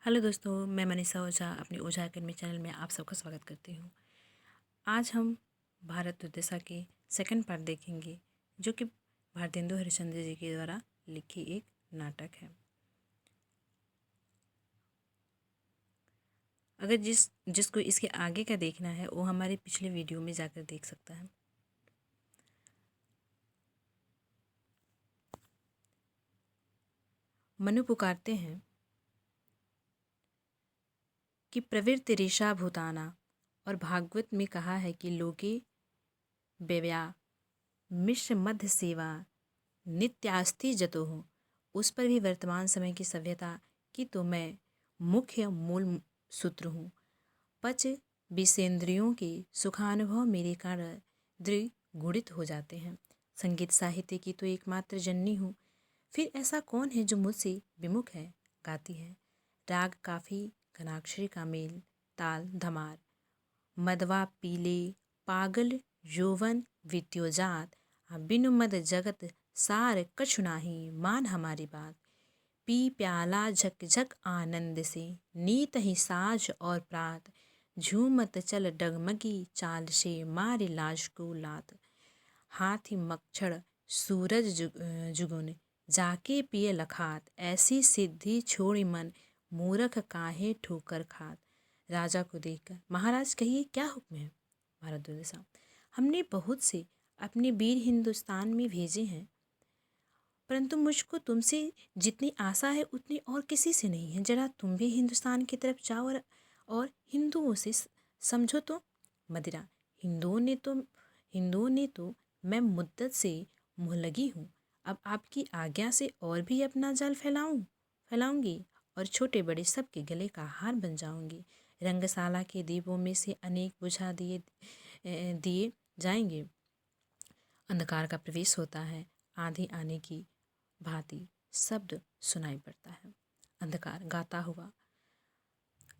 Hello दोस्तों, मैं मनीषा ओझा अपनी ओझा एकेडमी चैनल में आप सबका स्वागत करती हूँ। आज हम भारत दुर्दशा के सेकंड पार्ट देखेंगे, जो कि भारतेंदु हरिश्चंद्र जी के द्वारा लिखी एक नाटक है। अगर जिसको इसके आगे का देखना है वो हमारे पिछले वीडियो में जाकर देख सकता है। मनु पुकारते हैं कि प्रवृत्ति रेशा भूताना, और भागवत में कहा है कि लोके व्यया मिश्र मध्य सेवा नित्यास्ति जतो हो। उस पर भी वर्तमान समय की सभ्यता की तो मैं मुख्य मूल सूत्र हूँ। पच विषेंद्रियों के सुखानुभव मेरे कारण द्विगुणित हो जाते हैं। संगीत साहित्य की तो एकमात्र जननी हूँ, फिर ऐसा कौन है जो मुझसे विमुख है? गाती है। राग काफी घनाक्षरी का मेल, ताल धमार, मदवा पीले पागल यौवन विद्योजात, बिनु मद जगत सार कछु नाही, मान हमारी बात। पी प्याला झक झक आनंद से, नीत ही साझ और प्रात, झूमत चल डगमगी चाल से, मारे लाज को लात। हाथी मक्षण सूरज जुगुन, जाके पिए लखात, ऐसी सिद्धि छोड़ी मन, मूरख काहे ठोकर खात। राजा को देखकर, महाराज कहिए क्या हुक्म है? भारद्वाज साहब, हमने बहुत से अपने वीर हिंदुस्तान में भेजे हैं, परंतु मुझको तुमसे जितनी आशा है उतनी और किसी से नहीं है। जरा तुम भी हिंदुस्तान की तरफ जाओ और हिंदुओं से समझो तो। मदिरा, हिंदुओं ने तो मैं मुद्दत से मुहलगी हूँ। अब आपकी आज्ञा से और भी अपना जाल फैलाऊंगी और छोटे बड़े सबके गले का हार बन जाऊंगी। रंगशाला के दीपों में से अनेक बुझा दिए जाएंगे। अंधकार का प्रवेश होता है, आंधी आने की भांति शब्द सुनाई पड़ता है। अंधकार गाता हुआ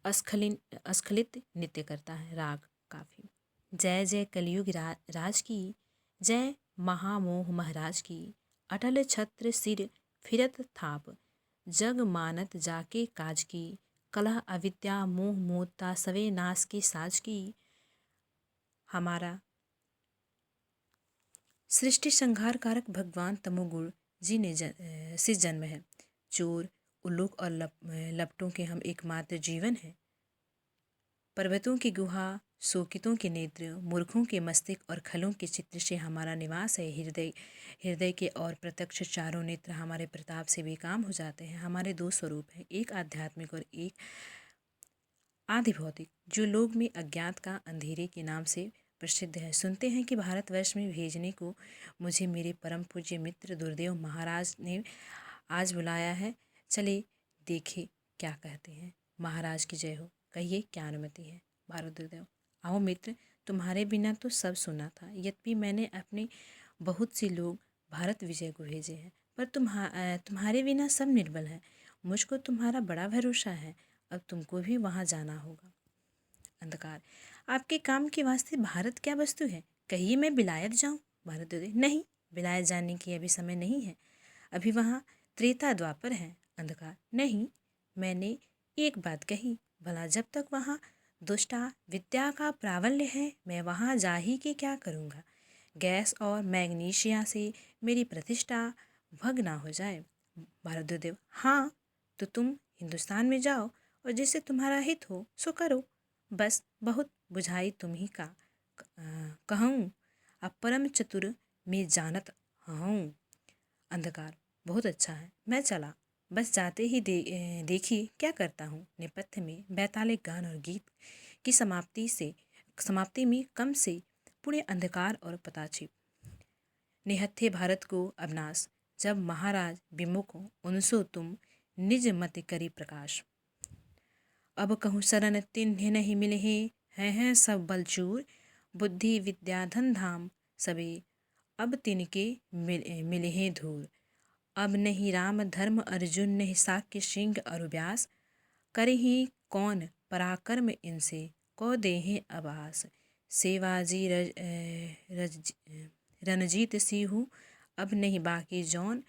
अस्खलित नृत्य करता है। राग काफी। जय जय कलयुग राज की, जय महामोह महाराज की, अटल छत्र सिर फिरत थाप, जग मानत जाके काज की, कलह अविद्या मोह मोहता सवे नाश की साज की। हमारा सृष्टि संहार कारक भगवान तमोगुण जी ने से जन्म है। चोर उल्लूक और लपटों के हम एकमात्र जीवन है। पर्वतों की गुहा, शोकितों के नेत्र, मूर्खों के मस्तिष्क और खलों के चित्र से हमारा निवास है। हृदय के और प्रत्यक्ष चारों नेत्र हमारे प्रताप से बेकाम हो जाते हैं। हमारे दो स्वरूप हैं, एक आध्यात्मिक और एक आदि भौतिक, जो लोग में अज्ञात का अंधेरे के नाम से प्रसिद्ध है। सुनते हैं कि भारतवर्ष में भेजने को मुझे मेरे परम पूज्य मित्र दुर्देव महाराज ने आज बुलाया है। चले देखे क्या कहते हैं। महाराज की जय हो, कहिए क्या अनुमति है? भारत दुर्देव, आओ मित्र, तुम्हारे बिना तो सब सुना था। यद्यपि मैंने अपने बहुत से लोग भारत विजय को भेजे हैं, पर तुम्हारे बिना सब निर्बल है। मुझको तुम्हारा बड़ा भरोसा है। अब तुमको भी वहाँ जाना होगा। अंधकार, आपके काम के वास्ते भारत क्या वस्तु है? कहिए मैं विलायत जाऊं। भारत दुर्देव, नहीं, विलायत जाने की अभी समय नहीं है, अभी वहाँ त्रेता द्वापर है। अंधकार, नहीं, मैंने एक बात कही, भला जब तक वहाँ दुष्टा विद्या का प्राबल्य है, मैं वहाँ जा ही के क्या करूँगा? गैस और मैग्नीशिया से मेरी प्रतिष्ठा भंग ना हो जाए। भारद्वाज, हाँ, तो तुम हिंदुस्तान में जाओ और जिससे तुम्हारा हित हो सो करो। बस बहुत बुझाई तुम ही का कहूँ, अब परम चतुर में जानत हूँ। अंधकार, बहुत अच्छा है, मैं चला। बस जाते ही देखिए क्या करता हूँ। नेपथ्य में बैताले गान और गीत की समाप्ति में कम से पुणे अंधकार और पताछिप। निहत्थे भारत को अविनाश, जब महाराज विमुख हो उनसो तुम निज मत करी प्रकाश। अब कहूँ शरण तिन्ह नहीं मिले हैं सब बलचूर, बुद्धि विद्या धन धाम सबे अब तिनके मिले हैं धूर। अब नहीं राम धर्म अर्जुन नहीं साक्य सिंह और व्यास, करे ही कौन पराक्रम इनसे को देहे आभास। सेवाजी रणजीत सिंह अब नहीं बाकी जौन,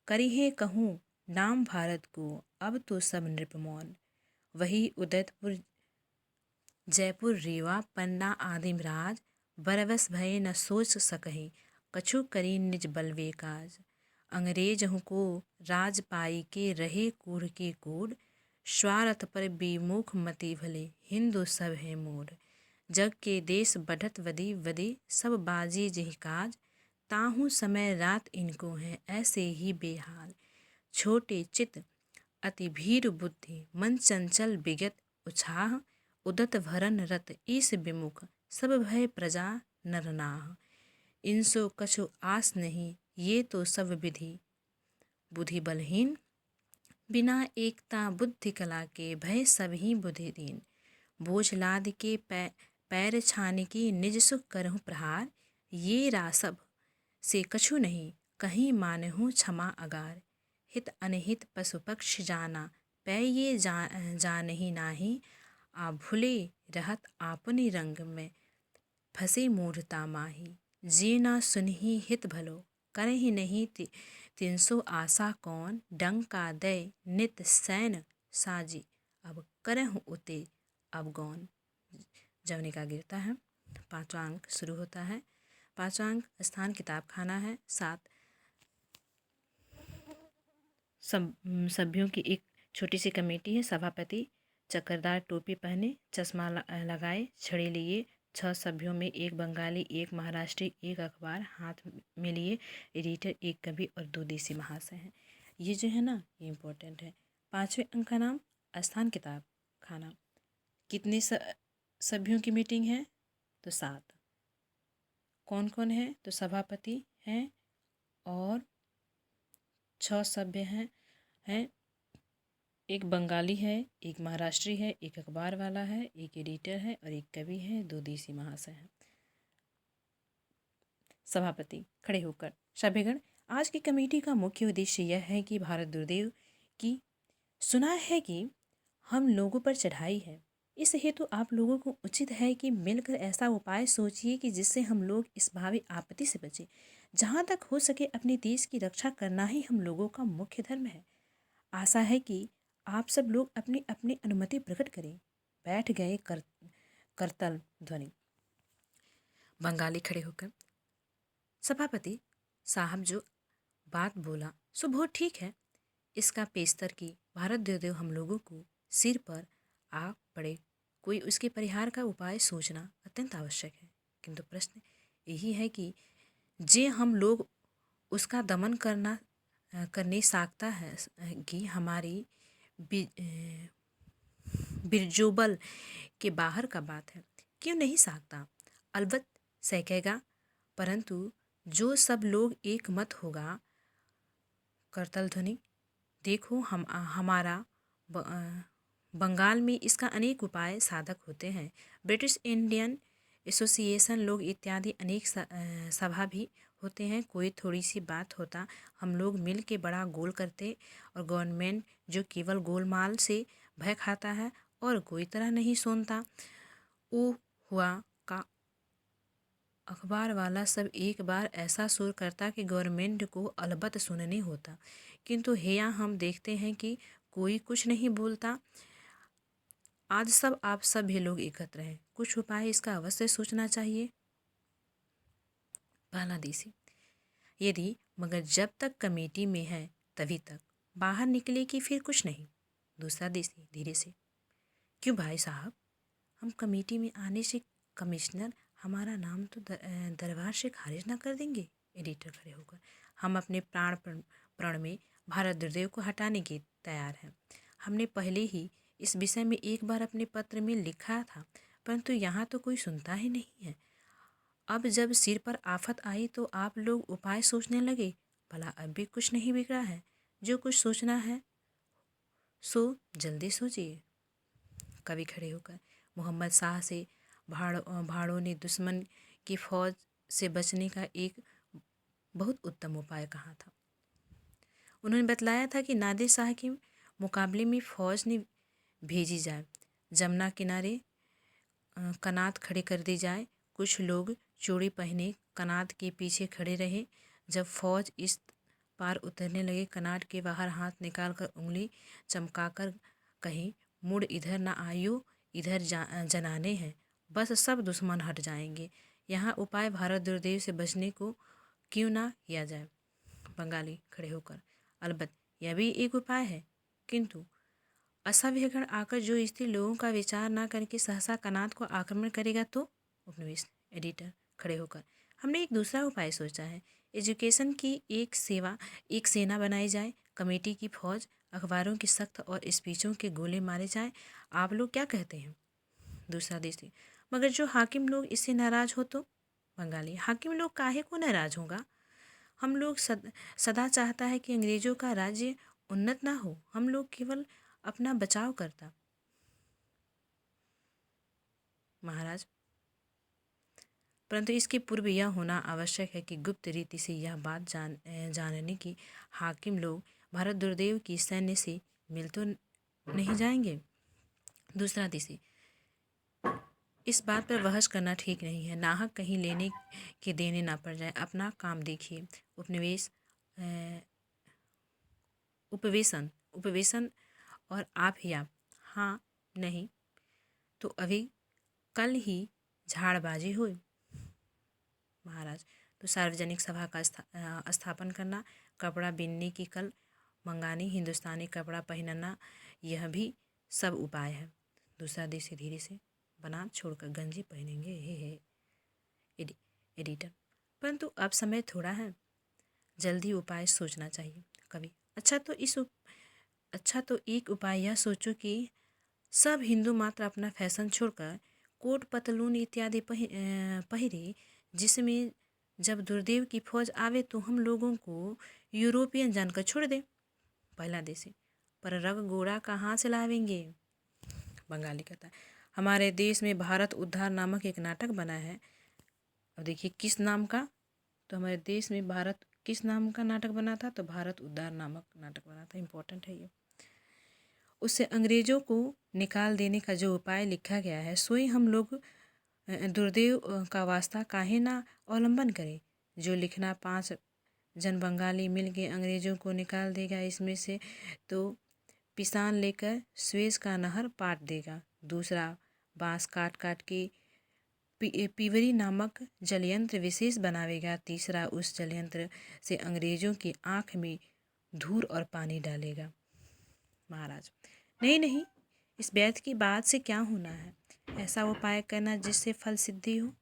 करी है कहूँ नाम भारत को अब तो सब नृपमौन। वही उदयपुर जयपुर रीवा पन्ना आदिम राज। बरबस भय न सोच सकहि कछु करी निज बलवे काज। अंग्रेज को राज पाई के रहे कूढ़ के कूढ़। स्वार्थ पर विमुख मति भले हिंदू सब है मूढ़। जग के देश बढ़त वदी वदी सब बाजी जही काज। ताहू समय रात इनको है ऐसे ही बेहाल। छोटे चित अति भीर बुद्धि मन चंचल विगत उछाह। उदत भरन रत ईस विमुख सब भय प्रजा नरनाह। इनसो कछु आस नहीं ये तो सब विधि बुद्धि बलहीन। बिना एकता बुद्धि कला के भय सभी बुद्धिहीन। बोझ लाद के पैर छान की निज सुख करहु प्रहार। ये रासभ से कछु नहीं कहीं मानहु क्षमा अगार। हित अनहित पशु पक्ष जाना पै ये जानही नाही। आ भूले रहत आपनी रंग में फंसे मूढ़ता माही। जे ना सुनही हित भलो करहि नहीं तिनसो आशा कौन। डंका दय नित सैन साजी अब करहु उते अब गौन। जवनी का गिरता है। 5वां अंक शुरू होता है। 5वां अंक स्थान किताब खाना है। 7 सभ्यों की एक छोटी सी कमेटी है। सभापति चक्करदार टोपी पहने चश्मा लगाए छड़ी लिए। 6 सभ्यों में एक बंगाली, एक महाराष्ट्री, एक अखबार हाथ में लिए एडिटर, एक कवि और 2 देसी महाशय हैं। ये जो है ना ये इम्पोर्टेंट है। 5वें अंक का नाम स्थान किताब खाना। कितने सभ्यों की मीटिंग है तो 7। कौन कौन है तो सभापति हैं और 6 सभ्य हैं। एक बंगाली है, एक महाराष्ट्री है, एक अखबार वाला है, एक एडिटर है और एक कवि है, 2 देसी महाशय हैं। सभापति खड़े होकर सभ्यगण, आज की कमेटी का मुख्य उद्देश्य यह है कि भारत दुर्देव की सुना है कि हम लोगों पर चढ़ाई है। इस हेतु आप लोगों को उचित है कि मिलकर ऐसा उपाय सोचिए कि जिससे हम लोग इस भावी आपत्ति से बचें। जहाँ तक हो सके अपने देश की रक्षा करना ही हम लोगों का मुख्य धर्म है। आशा है कि आप सब लोग अपनी अपनी अनुमति प्रकट करें। बैठ गए करतल ध्वनि। बंगाली खड़े होकर सभापति साहब जो बात बोला सो बहुत ठीक है। इसका पेस्तर की भारत दुर्देव हम लोगों को सिर पर आ पड़े कोई उसके परिहार का उपाय सोचना अत्यंत आवश्यक है। किंतु प्रश्न यही है कि जे हम लोग उसका दमन करने सकता है कि हमारी बिरजोबल के बाहर का बात है। क्यों नहीं सकता? अलबत्त सकेगा, परंतु जो सब लोग एक मत होगा। करतल ध्वनि। देखो हमारा बंगाल में इसका अनेक उपाय साधक होते हैं। ब्रिटिश इंडियन एसोसिएशन लोग इत्यादि अनेक सभा भी होते हैं। कोई थोड़ी सी बात होता हम लोग मिल के बड़ा गोल करते और गवर्नमेंट जो केवल गोलमाल से भय खाता है और कोई तरह नहीं सुनता। वो हुआ का अखबार वाला सब एक बार ऐसा सुर करता कि गवर्नमेंट को अलबत्त सुनने होता। किंतु यहाँ हम देखते हैं कि कोई कुछ नहीं बोलता। आज सब आप सभी लोग एकत्र हैं। कुछ उपाय इसका अवश्य सोचना चाहिए। पहला देसी, यदि मगर जब तक कमेटी में है तभी तक, बाहर निकले कि फिर कुछ नहीं। दूसरा देसी धीरे से, क्यों भाई साहब, हम कमेटी में आने से कमिश्नर हमारा नाम तो दरबार से खारिज ना कर देंगे। एडिटर खड़े होकर, हम अपने प्राण में भारत दुर्देव को हटाने के तैयार हैं। हमने पहले ही इस विषय में एक बार अपने पत्र में लिखा था, परंतु यहाँ तो कोई सुनता ही नहीं है। अब जब सिर पर आफत आई तो आप लोग उपाय सोचने लगे। भला अब भी कुछ नहीं बिगड़ा है। जो कुछ सोचना है सो जल्दी सोचिए। कवि खड़े होकर, मोहम्मद शाह से भाड़ों ने दुश्मन की फौज से बचने का एक बहुत उत्तम उपाय कहा था। उन्होंने बतलाया था कि नादिर शाह के मुकाबले में फौज ने भेजी जाए, जमुना किनारे कनात खड़े कर दी जाए। कुछ लोग चूड़ी पहने कनात के पीछे खड़े रहे। जब फौज इस पार उतरने लगे। कनाट के बाहर हाथ निकालकर उंगली चमकाकर कहीं, मुड़ इधर न आइयो, इधर जनाने हैं, बस सब दुश्मन हट जाएंगे। यहाँ उपाय भारत दुर्देव से बचने को क्यों ना किया जाए। बंगाली खड़े होकर, अलबत्त यह भी एक उपाय है, किंतु असभ्यगण आकर जो स्त्री लोगों का विचार ना करके सहसा कनात को आक्रमण करेगा तो। उपनिवेश एडिटर खड़े होकर, हमने एक दूसरा उपाय सोचा है। एजुकेशन की एक सेना बनाई जाए, कमेटी की फौज, अखबारों की सख्त और स्पीचों के गोले मारे जाए। आप लोग क्या कहते हैं। दूसरा देशी, मगर जो हाकिम लोग इससे नाराज हो तो। बंगाली, हाकिम लोग काहे को नाराज होगा। हम लोग सदा चाहता है कि अंग्रेजों का राज्य उन्नत ना हो। हम लोग केवल अपना बचाव करता। महाराज, परंतु इसके पूर्व यह होना आवश्यक है कि गुप्त रीति से यह बात जानने की हाकिम लोग भारत दुर्देव की सैन्य से मिल तो नहीं जाएंगे। दूसरा देशी, इस बात पर बहस करना ठीक नहीं है। नाहक कहीं लेने के देने ना पड़ जाए। अपना काम देखिए। उपवेशन और आप ही आप। हाँ नहीं तो अभी कल ही झाड़बाजी हुई। महाराज, तो सार्वजनिक सभा का स्थापन करना, कपड़ा बिनने की कल मंगानी, हिंदुस्तानी कपड़ा पहनना, यह भी सब उपाय है। दूसरा देश धीरे से बना छोड़कर गंजी पहनेंगे। हे एडिटर, परंतु अब समय थोड़ा है, जल्दी उपाय सोचना चाहिए। कवि, अच्छा तो एक उपाय यह सोचो कि सब हिंदू मात्र अपना फैशन छोड़कर कोट पतलून इत्यादि पहिरे, जिसमें जब दुर्देव की फौज आवे तो हम लोगों को यूरोपियन जानकर छोड़ दे। पहला देशी, पर रग गोरा कहाँ से लावेंगे। बंगाली कहता है, हमारे देश में भारत उद्धार नामक एक नाटक बना है। अब देखिए किस नाम का, तो हमारे देश में भारत किस नाम का नाटक बना था, तो भारत उद्धार नामक नाटक बना था। इम्पोर्टेंट है ये। उससे अंग्रेजों को निकाल देने का जो उपाय लिखा गया है, सोई हम लोग दुर्देव का वास्ता काहे ना अवलंबन करें। जो लिखना 5 जन बंगाली मिल के अंग्रेजों को निकाल देगा इसमें से, तो पिसान लेकर स्वेज का नहर पाट देगा। दूसरा, बांस काट काट के पीवरी नामक जलयंत्र विशेष बनावेगा। तीसरा, उस जलयंत्र से अंग्रेजों की आंख में धूल और पानी डालेगा। महाराज, नहीं, इस बैत की बात से क्या होना है। ऐसा उपाय करना जिससे फल सिद्धि हो।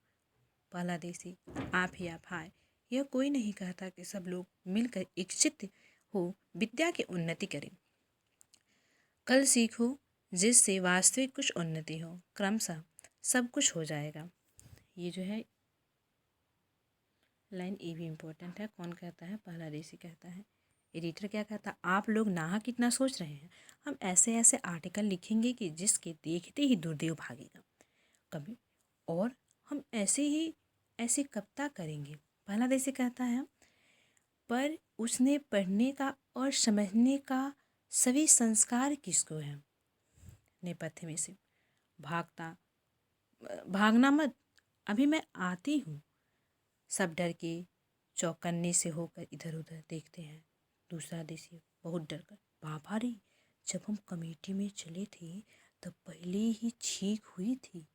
पहला देशी, आप ही आप। हाय, यह कोई नहीं कहता कि सब लोग मिलकर इच्छित हो विद्या की उन्नति करें। कल सीखो जिससे वास्तविक कुछ उन्नति हो, क्रमशः सब कुछ हो जाएगा। ये जो है लाइन ये भी इम्पोर्टेंट है। कौन कहता है, पहला देशी कहता है। एडिटर क्या कहता है, आप लोग नाहक कितना सोच रहे हैं। हम ऐसे ऐसे आर्टिकल लिखेंगे कि जिसके देखते ही दुर्देव भागेगा कभी, और हम ऐसे कविता करेंगे। पहला देशी कहता है, पर उसने पढ़ने का और समझने का सभी संस्कार किसको है। नेपथ्य में से, भागना मत, अभी मैं आती हूँ। सब डर के चौकन्ने से होकर इधर उधर देखते हैं। दूसरा देशी बहुत डर कर, बाबा रे, जब हम कमेटी में चले थे तब पहले ही छींक हुई थी,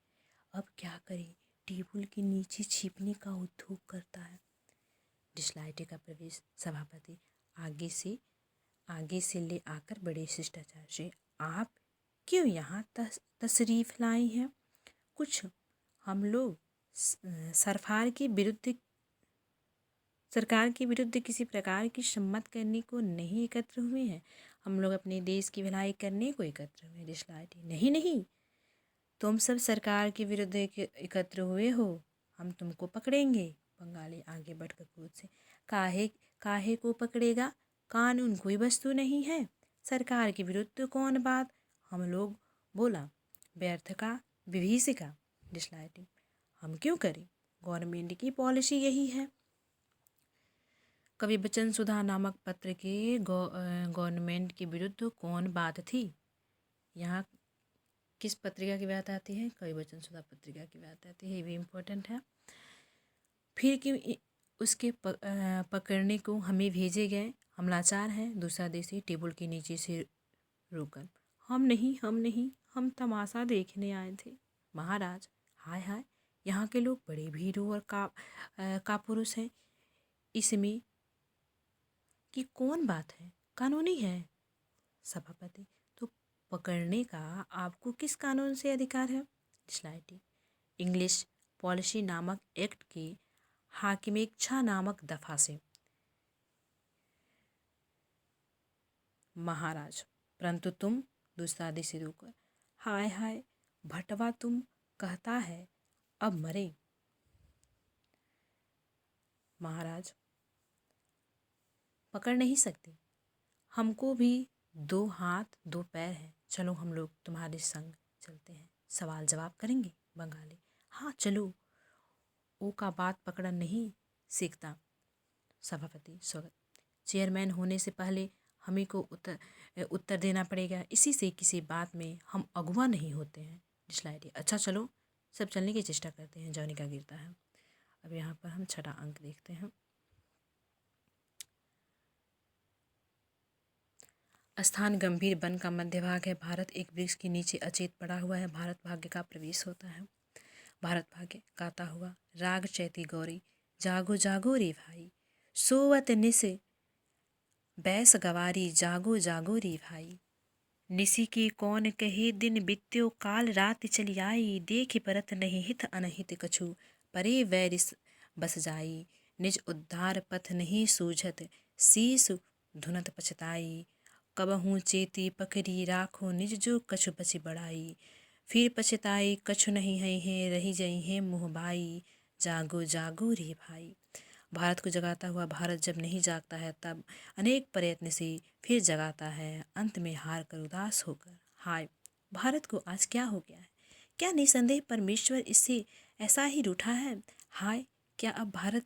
अब क्या करें। टेबल के नीचे छिपने का उद्योग करता है। डिसलाइटे का प्रवेश। सभापति आगे से ले आकर बड़े शिष्टाचार से, आप क्यों यहाँ तशरीफ लाई हैं। कुछ हम लोग सरकार के विरुद्ध किसी प्रकार की सम्मत करने को नहीं एकत्र हुए हैं। हम लोग अपने देश की भलाई करने को एकत्र हुए। डिसलाइटे, नहीं, तुम सब सरकार के विरुद्ध एकत्र हुए हो, हम तुमको पकड़ेंगे। बंगाली आगे बढ़कर क्रोध से, काहे को पकड़ेगा, कानून कोई वस्तु नहीं है। सरकार के विरुद्ध कौन बात, हम लोग बोला, व्यर्थ का विभीषिका। डिसलाइटे, हम क्यों करें, गवर्नमेंट की पॉलिसी यही है। कवि बचन सुधा नामक पत्र के गवर्नमेंट के विरुद्ध कौन बात थी। यहाँ किस पत्रिका की बात आती है, कवि बचन सुधा पत्रिका की बात आती है। ये भी इम्पोर्टेंट है। फिर क्यों उसके पकड़ने को हमें भेजे गए, हम लाचार हैं। दूसरा देशी टेबल के नीचे से रोकर, हम नहीं, हम तमाशा देखने आए थे। महाराज, हाय हाय, यहाँ के लोग बड़े भीरू और कापुरुष हैं। इसमें कि कौन बात है, कानूनी है। सभापति, तो पकड़ने का आपको किस कानून से अधिकार है? डिस्लाइटी, इंग्लिश पॉलिसी नामक एक्ट के हाकिमेच्छा नामक दफा से। महाराज, परंतु तुम, दूसरा देशी रोकर, हाय हाय, भटवा तुम कहता है अब मरे। महाराज, पकड़ नहीं सकते, हमको भी 2 हाथ 2 पैर हैं। चलो हम लोग तुम्हारे संग चलते हैं, सवाल जवाब करेंगे। बंगाली, हाँ चलो, ओ का बात पकड़ा नहीं सीखता। सभापति, स्वागत। चेयरमैन होने से पहले हमें को उत्तर देना पड़ेगा, इसी से किसी बात में हम अगुआ नहीं होते हैं। डिस्लाइटी, अच्छा चलो, सब चलने की चेष्टा करते हैं। जौनिका गिरता है। अब यहाँ पर हम 6ठा अंक देखते हैं। स्थान गंभीर वन का मध्य भाग है। भारत एक वृक्ष के नीचे अचेत पड़ा हुआ है। भारत भाग्य का प्रवेश होता है। भारत भाग्य गाता हुआ, राग चैती गौरी, जागो जागो रे भाई, सोवत निस बैस गवारी, जागो जागो रे भाई। निसी की कौन कहे दिन बित्यो, काल रात चली आई, देख परत नहीं हित अनहित कछु, परे वैरिस बस जाई, निज उद्धार पथ नहीं सूझत, शीस धुनत पछताई, कबहू चेती पकड़ी राखो, निज जो कछु बची बढ़ाई, फिर पछताई कछु नहीं है रही जई है मुँह भाई, जागो जागो रे भाई। भारत को जगाता हुआ भारत जब नहीं जागता है तब अनेक प्रयत्न से फिर जगाता है, अंत में हार कर उदास होकर, हाय भारत को आज क्या हो गया है? क्या निसंदेह परमेश्वर इससे ऐसा ही रूठा है? हाय, क्या अब भारत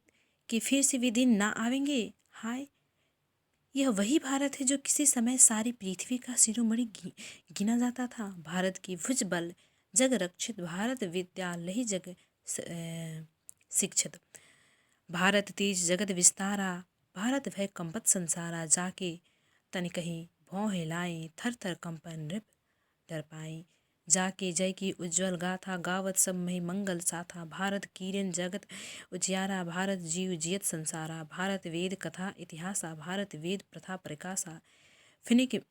के फिर से वे दिन ना आवेंगे? हाय, यह वही भारत है जो किसी समय सारी पृथ्वी का शिरोमणि गिना जाता था। भारत की भुज बल जग रक्षित, भारत विद्यालय जग शिक्षित, भारत तेज जगत विस्तारा, भारत भय कंपत संसारा, जाके तन कहीं भौं हिलाए, थर थर कंपन नृप डर पाई, जाके जय की उज्ज्वल गाथा, गावत सब मही मंगल साथा, भारत कीरन जगत उजियारा, भारत जीव जियत संसारा, भारत वेद कथा इतिहासा, भारत वेद प्रथा प्रकाशा, फिनिक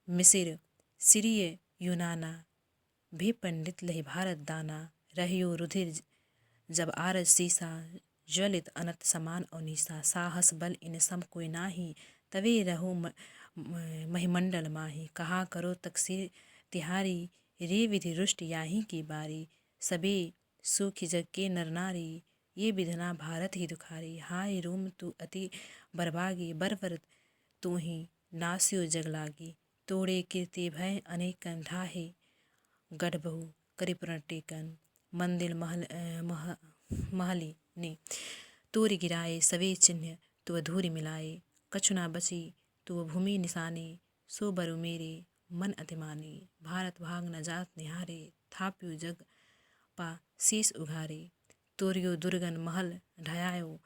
मिसिर सिरिय यूनाना, भी पंडित लहि भारत दाना, रहियो रुधिर जब आरज सीसा, ज्वलित अनंत समान अनिसा, साहस बल इन सम कोई नाही, तवे रहो महिमंडल माही, कहा करो तकसीर तिहारी, रे विधि रुष्ट याही की बारी, सबे सुखी जग के नर नारी, ये विधना भारत ही दुखारी, हाय रोम तू अति बरबागी, बरबर तू ही नास्यो जग लागी, तोड़े कीर्ति भय अनेकन ढाहे, गढ़ बहु करिपुरण टेकन, मंदिर महली ने तोरी गिराए, सवे चिन्ह तु अधूरी मिलाए, कछु ना बची तु भूमि निशाने, सो बरु मेरे मन अतिमानी, भारत भाग न जात निहारे, थाप्यु जग पा शीस उघारे, तोरियो दुर्गन महल ढायायो,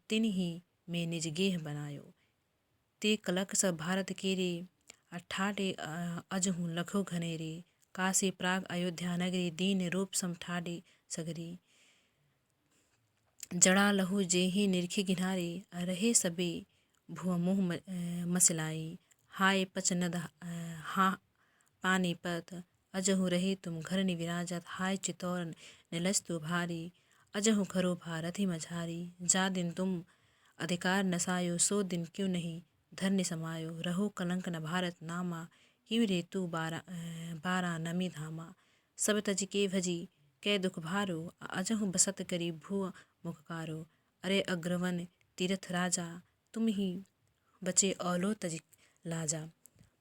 तिन ही में निज गेह बनायो, ते कलक सब भारत केरे, अठाटे अजहू लखो घनेरे, काशी प्राग अयोध्या नगरी, दीन रूप सम ठाडे सगरी, जड़ा लहू जेहि निरखी घिनारे, रहे सबे भुआ मुँह मसलाई, हाय पचनद हा पानी पथ, अजहु रहे तुम घर निविराजत, हाय चितौर निलस्तु भारी, अजहु खरो भारत मझारी, जा दिन तुम अधिकार नसायो, सो दिन क्यों नहीं धरने समायो, रहो कलंक न भारत नामा, क्यों रे तू बारा नमी धामा, सब तज के भजी कै दुख भारो, अजहु बसत करी भू मुखकारो, अरे अग्रवन तीर्थ राजा, तुम ही बचे औलो तज लाजा,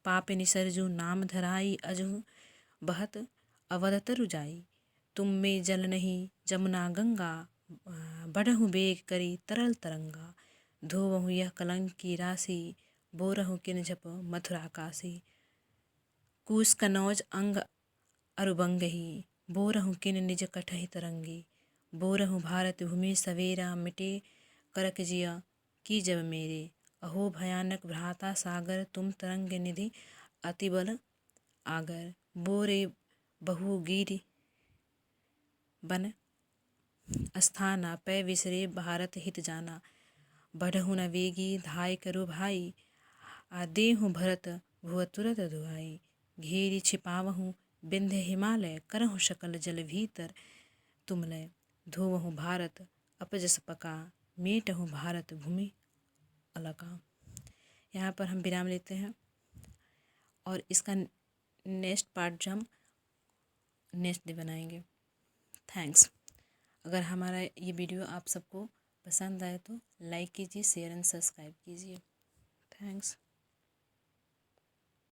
पाप निसरजू नाम धराई, अजहु बहत अवध तरु जाई, तुम में जल नहीं जमुना गंगा, बढ़हु बेग करी तरल तरंगा, धोवहु यह कलंक की राशि, बोरहु किन झप मथुरा काशी, कूस कनौज अंग अरुबंगही, बोरहु किन निज कटहि तरंगी, बोरहु भारत भूमि सवेरा, मिटे करक जिया की जब मेरे, अहो भयानक भ्राता सागर, तुम तरंग निधि अतिबल आगर। बोरे बहु गिरि बन अस्थाना, पै विसरे भारत हित जाना। बढ़हु न वेगी धाय करो भाई, देहु भरत भुव तुरत दुआई। घेरी छिपावहु विंध्य हिमालय, करहु सकल जल भीतर तुमलय। धोवहु भारत अपजस पका, मेटहु भारत भूमि अलका। यहाँ पर हम विराम लेते हैं और इसका नेक्स्ट पार्ट जो हम नेक्स्ट डे बनाएंगे। थैंक्स। अगर हमारा ये वीडियो आप सबको पसंद आए तो लाइक कीजिए, शेयर एंड सब्सक्राइब कीजिए। थैंक्स।